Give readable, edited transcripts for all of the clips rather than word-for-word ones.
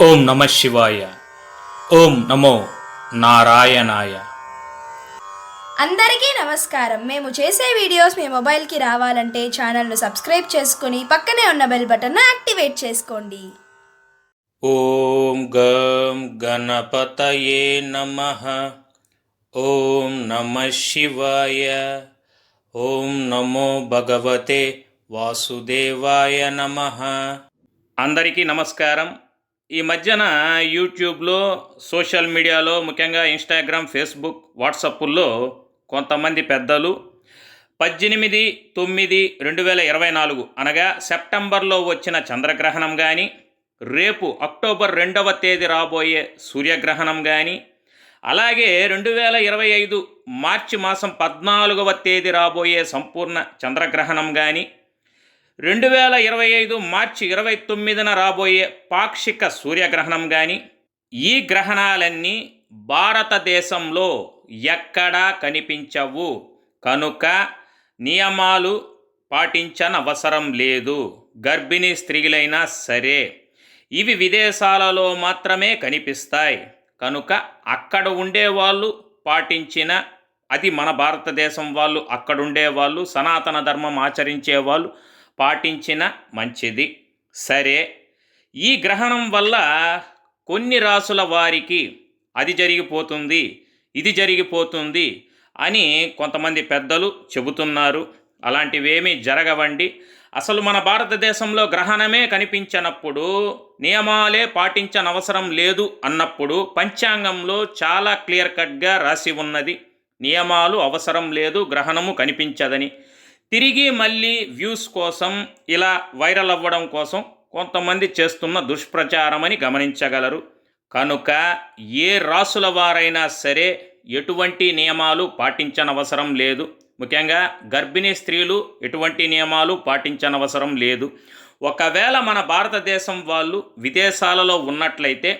ఓం నమ శివాయ. ఓం నమో నారాయణాయ. అందరికీ నమస్కారం. మేము చేసే వీడియోస్ మీ మొబైల్కి రావాలంటే ఛానల్ను సబ్స్క్రైబ్ చేసుకుని పక్కనే ఉన్న బెల్ బటన్ను యాక్టివేట్ చేసుకోండి. ఓం గం గణపతయే నమః. ఓం నమ శివాయ. ఓం నమో భగవతే వాసుదేవాయ నమః. అందరికీ నమస్కారం. ఈ మధ్యన యూట్యూబ్లో, సోషల్ మీడియాలో, ముఖ్యంగా ఇన్స్టాగ్రామ్, ఫేస్బుక్, వాట్సాప్లో కొంతమంది పెద్దలు 18/9/2024 అనగా సెప్టెంబర్లో వచ్చిన చంద్రగ్రహణం కానీ, రేపు అక్టోబర్ 2వ తేదీ రాబోయే సూర్యగ్రహణం కానీ, అలాగే 2025 మార్చి మాసం 14వ తేదీ రాబోయే సంపూర్ణ చంద్రగ్రహణం కానీ, 2025 మార్చి 29న రాబోయే పాక్షిక సూర్యగ్రహణం కానీ, ఈ గ్రహణాలన్నీ భారతదేశంలో ఎక్కడా కనిపించవు. కనుక నియమాలు పాటించనవసరం లేదు. గర్భిణీ స్త్రీలైనా సరే ఇవి విదేశాలలో మాత్రమే కనిపిస్తాయి. కనుక అక్కడ ఉండేవాళ్ళు పాటించిన, అది మన భారతదేశం వాళ్ళు, అక్కడుండే వాళ్ళు, సనాతన ధర్మం ఆచరించే వాళ్ళు పాటించిన మంచిది. సరే, ఈ గ్రహణం వల్ల కొన్ని రాసుల వారికి అది జరిగిపోతుంది, ఇది జరిగిపోతుంది అని కొంతమంది పెద్దలు చెబుతున్నారు. అలాంటివేమీ జరగవండి. అసలు మన భారతదేశంలో గ్రహణమే కనిపించనప్పుడు, నియమాలే పాటించనవసరం లేదు అన్నప్పుడు పంచాంగంలో చాలా క్లియర్ కట్గా రాసి ఉన్నది, నియమాలు అవసరం లేదు, గ్రహణము కనిపించదని. తిరిగి మళ్ళీ వ్యూస్ కోసం, ఇలా వైరల్ అవ్వడం కోసం కొంతమంది చేస్తున్న దుష్ప్రచారం అని గమనించగలరు. కనుక ఏ రాసుల వారైనా సరే ఎటువంటి నియమాలు పాటించనవసరం లేదు. ముఖ్యంగా గర్భిణీ స్త్రీలు ఎటువంటి నియమాలు పాటించనవసరం లేదు. ఒకవేళ మన భారతదేశం వాళ్ళు విదేశాలలో ఉన్నట్లయితే,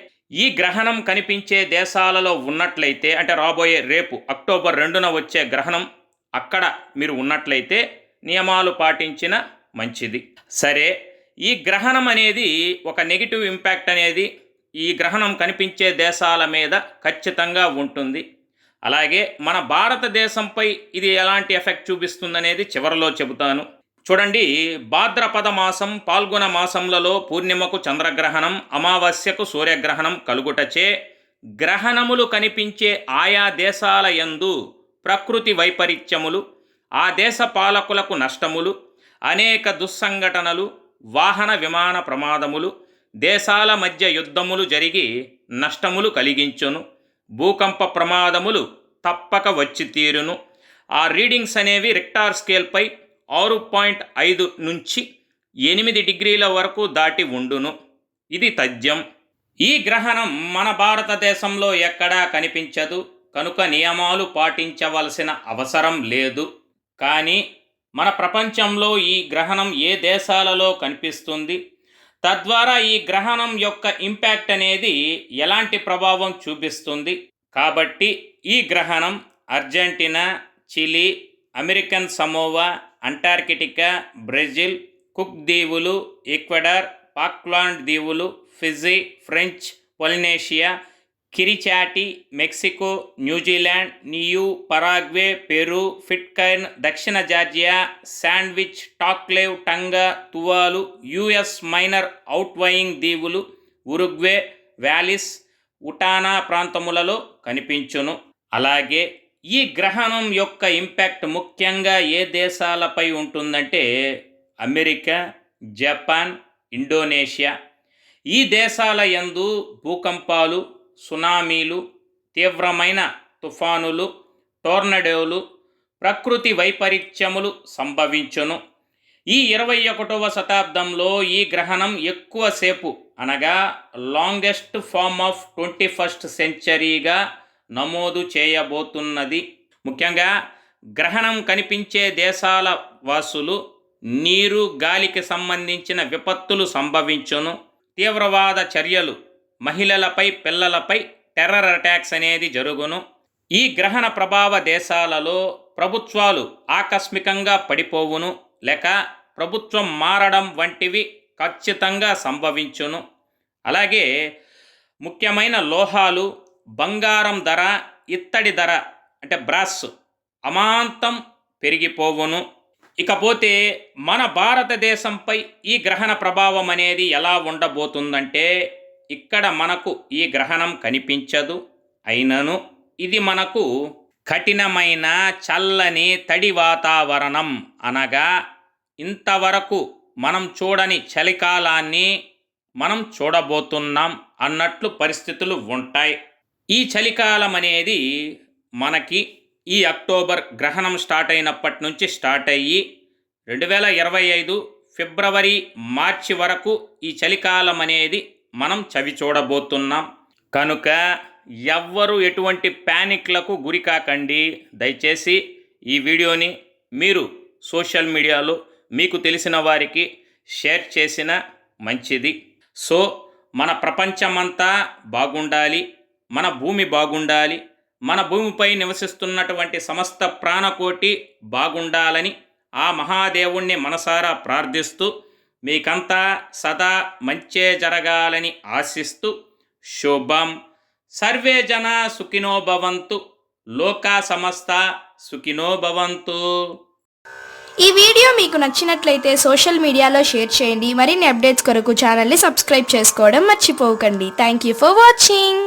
ఈ గ్రహణం కనిపించే దేశాలలో ఉన్నట్లయితే, అంటే రాబోయే రేపు అక్టోబర్ 2న వచ్చే గ్రహణం అక్కడ మీరు ఉన్నట్లయితే నియమాలు పాటించిన మంచిది. సరే, ఈ గ్రహణం అనేది ఒక నెగిటివ్ ఇంపాక్ట్ అనేది ఈ గ్రహణం కనిపించే దేశాల మీద ఖచ్చితంగా ఉంటుంది. అలాగే మన భారతదేశంపై ఇది ఎలాంటి ఎఫెక్ట్ చూపిస్తుందనేది చివరిలో చెబుతాను. చూడండి, భాద్రపద మాసం, పాల్గొన మాసంలలో పూర్ణిమకు చంద్రగ్రహణం, అమావాస్యకు సూర్యగ్రహణం కలుగుటచే గ్రహణములు కనిపించే ఆయా దేశాల యందు ప్రకృతి వైపరీత్యములు, ఆ దేశ పాలకులకు నష్టములు, అనేక దుస్సంఘటనలు, వాహన విమాన ప్రమాదములు, దేశాల మధ్య యుద్ధములు జరిగి నష్టములు కలిగించును. భూకంప ప్రమాదములు తప్పక వచ్చి తీరును. ఆ రీడింగ్స్ అనేవి రిక్టార్ స్కేల్పై 6.5 నుంచి 8 డిగ్రీల వరకు దాటి ఉండును. ఇది తథ్యం. ఈ గ్రహణం మన భారతదేశంలో ఎక్కడా కనిపించదు. కనుక నియమాలు పాటించవలసిన అవసరం లేదు. కానీ మన ప్రపంచంలో ఈ గ్రహణం ఏ దేశాలలో కనిపిస్తుంది, తద్వారా ఈ గ్రహణం యొక్క ఇంపాక్ట్ అనేది ఎలాంటి ప్రభావం చూపిస్తుంది. కాబట్టి ఈ గ్రహణం Argentina, Chile, American Samoa, Antarctica, Brazil, Cook దీవులు, ఈక్వెడార్, ఫాక్లాండ్ దీవులు, Fiji, French Polynesia, Kiribati, Mexico, New Zealand, Niue, Paraguay, Peru, Pitcairn, దక్షిణ Georgia, Sandwich, Tokelau, Tonga, Tuvalu, US minor outlying దీవులు, ఉరుగ్వే, వ్యాలిస్, ఉటానా ప్రాంతములలో కనిపించును. అలాగే ఈ గ్రహణం యొక్క ఇంపాక్ట్ ముఖ్యంగా ఏ దేశాలపై ఉంటుందంటే అమెరికా, జపాన్, ఇండోనేషియా. ఈ దేశాల యందు భూకంపాలు, సునామీలు, తీవ్రమైన తుఫానులు, టోర్నడోలు, ప్రకృతి వైపరీత్యములు సంభవించును. ఈ 21వ శతాబ్దంలో ఈ గ్రహణం ఎక్కువసేపు, అనగా లాంగెస్ట్ ఫార్మ్ ఆఫ్ 21st సెంచరీగా నమోదు చేయబోతున్నది. ముఖ్యంగా గ్రహణం కనిపించే దేశాల వాసులు నీరు, గాలికి సంబంధించిన విపత్తులు సంభవించును. తీవ్రవాద చర్యలు, మహిళలపై, పిల్లలపై టెర్రర్ అటాక్స్ అనేది జరుగును. ఈ గ్రహణ ప్రభావ దేశాలలో ప్రభుత్వాలు ఆకస్మికంగా పడిపోవును, లేక ప్రభుత్వం మారడం వంటివి ఖచ్చితంగా సంభవించును. అలాగే ముఖ్యమైన లోహాలు, బంగారం ధర, ఇత్తడి ధర అంటే బ్రాస్ అమాంతం పెరిగిపోవును. ఇకపోతే మన భారతదేశంపై ఈ గ్రహణ ప్రభావం అనేది ఎలా ఉండబోతుందంటే, ఇక్కడ మనకు ఈ గ్రహణం కనిపించదు. అయినను ఇది మనకు కఠినమైన చల్లని తడి వాతావరణం, అనగా ఇంతవరకు మనం చూడని చలికాలాన్ని మనం చూడబోతున్నాం అన్నట్లు పరిస్థితులు ఉంటాయి. ఈ చలికాలం అనేది మనకి ఈ అక్టోబర్ గ్రహణం స్టార్ట్ అయినప్పటి నుంచి స్టార్ట్ అయ్యి 2025 ఫిబ్రవరి మార్చి వరకు ఈ చలికాలం అనేది మనం చవి చూడబోతున్నాం. కనుక ఎవ్వరూ ఎటువంటి ప్యానిక్లకు గురి కాకండి. దయచేసి ఈ వీడియోని మీరు సోషల్ మీడియాలో మీకు తెలిసిన వారికి షేర్ చేసిన మంచిది. సో మన ప్రపంచమంతా బాగుండాలి, మన భూమి బాగుండాలి, మన భూమిపై నివసిస్తున్నటువంటి సమస్త ప్రాణకోటి బాగుండాలని ఆ మహాదేవుణ్ణి మనసారా ప్రార్థిస్తూ మీకంతా సదా మంచే జరగాలని ఆశిస్తూ శుభం. సర్వే జన సుఖినో భవంతు, లోకా సమస్త సుఖినో భవంతు. ఈ వీడియో మీకు నచ్చినట్లయితే సోషల్ మీడియాలో షేర్ చేయండి. మరిన్ని అప్డేట్స్ కొరకు ఛానల్ని సబ్స్క్రైబ్ చేసుకోవడం మర్చిపోకండి. Thank you for watching.